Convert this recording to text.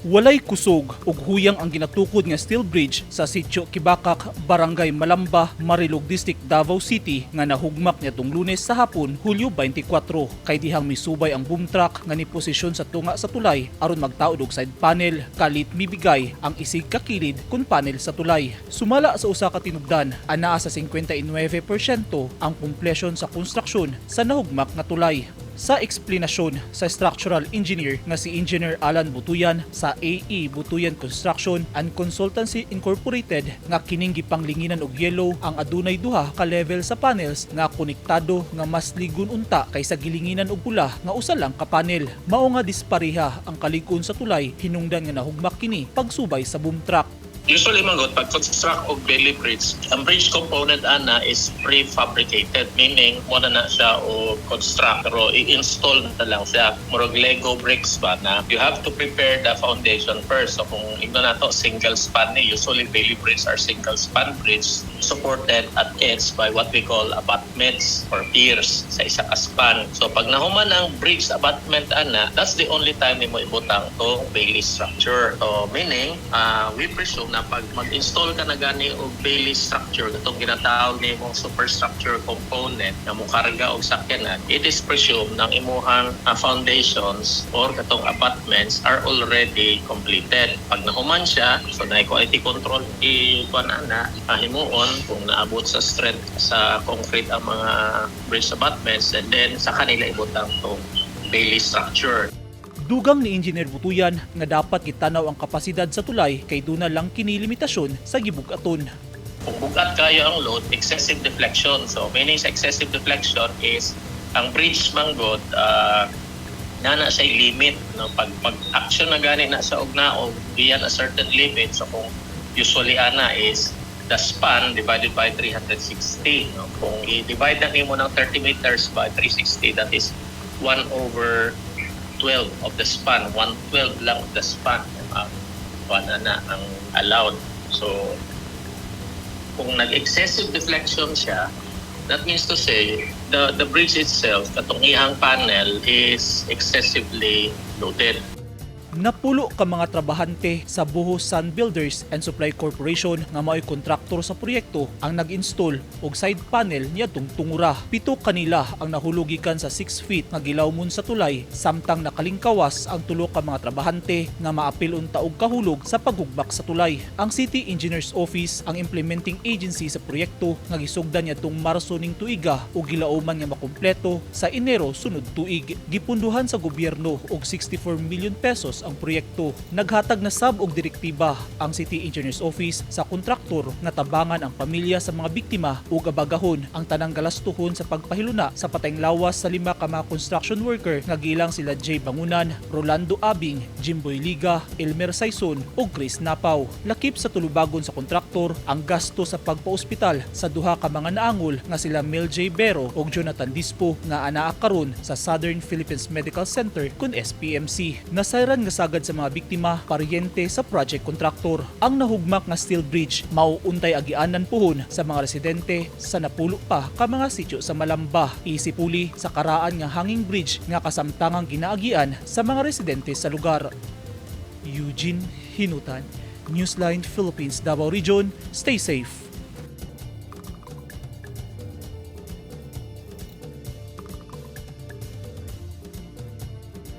Walay kusog ug huyang ang ginatukod nga steel bridge sa Sitio Kibakak, Barangay Malamba, Marilog District, Davao City nga nahugmak nitong Lunes sa hapon, Hulyo 24. Kay dihang misubay ang boom truck nga niposisyon sa tunga sa tulay aron magtaod og side panel, kalit mibigay ang isig kakilid kun panel sa tulay. Sumala sa usa ka tinubdan, anaa sa 59% ang completion sa konstruksyon sa nahugmak nga tulay. Sa eksplanasyon sa structural engineer nga si Engineer Alan Butuyan sa AE Butuyan Construction and Consultancy Incorporated nga kining gipanglinginan og yellow ang adunay duha ka level sa panels nga konektado nga mas ligon unta kaysa gilinginan og pula nga usa lang ka panel. Mao nga dispareha ang kalig-on sa tulay hinungdan nga nahugmak kini pagsubay sa boom truck. Usually mangot, pag construct og belly bridge, ang bridge component ana is prefabricated, meaning muna na siya o construct pero i-install na lang siya. Murag Lego bricks ba na you have to prepare the foundation first. So kung ino na to single span ni, usually belly bridge are single span bridge supported at ends by what we call abutments or piers sa isa ka span. So pag nahuman ang bridge abutment ana, that's the only time ni mo ibutang to belly structure. So meaning, we presume na pag mag-install ka na gani og belly structure, katong ginatawag ni mong superstructure component na mukarga og sakyanan, it is presumed ng imuhang foundations or katong abutments are already completed. Pag nahuman siya, so na quality control i-kuanana, himuon kung naabot sa strength sa concrete ang mga bridge abutments, and then sa kanila ibutang tong belly structure. Dugang ni Engineer Butuyan nga dapat gitanaw ang kapasidad sa tulay kay duna lang kini limitasyon sa gibug-aton. Kung bugat kayo ang load, excessive deflection. So meaning sa excessive deflection is ang bridge manggod na siya limit. No? Pag action na gani na sa ugnaog beyond a certain limit, so kung usually ana is the span divided by 360. No? Kung i-divide na mo ng 30 meters by 360, that is 1/12 of the span, 1/12 lang of the span na ang allowed. So kung nag-excessive deflection siya, that means to say the bridge itself, katong ihang panel is excessively loaded. Napulo ka mga trabahante sa Buhos Sun Builders and Supply Corporation nga mao'y kontraktor sa proyekto ang nag-install og side panel niadtong tungura. 7 kanila ang nahulog gikan sa 6 feet nga gilawmon sa tulay, samtang nakalingkawas ang 3 ka mga trabahante nga maapil unta og kahulog sa paghugmak sa tulay. Ang City Engineers Office ang implementing agency sa proyekto nga gisugdan niadtong Marso ning tuiga ug gilauman nga makumpleto sa Enero sunod tuig. Gipunduhan sa gobyerno og 64 million pesos ang proyekto. Naghatag na sab og direktiba ang City Engineers Office sa kontraktor nga tabangan ang pamilya sa mga biktima ug abagahon ang tanang galastuhon sa pagpahiluna sa patayng lawas sa 5 ka mga construction worker nga gilang sila Jay Bangunan, Rolando Abing, Jimboy Liga, Elmer Saison ug Chris Napaw. Lakip sa tulubagon sa kontraktor ang gasto sa pagpa-ospital sa duha ka mga naangol nga sila Mel J. Bero ug Jonathan Dispo nga anaa karon sa Southern Philippines Medical Center kun SPMC. Nasayran nga sagad sa mga biktima paryente sa project contractor. Ang nahugmak nga steel bridge mauuntay agianan puhon sa mga residente sa napulo pa ka mga sitio sa Malamba, isipuli sa karaan nga hanging bridge nga kasamtangang ginaagian sa mga residente sa lugar. Eugene Hinutan, Newsline Philippines, Davao Region. Stay safe.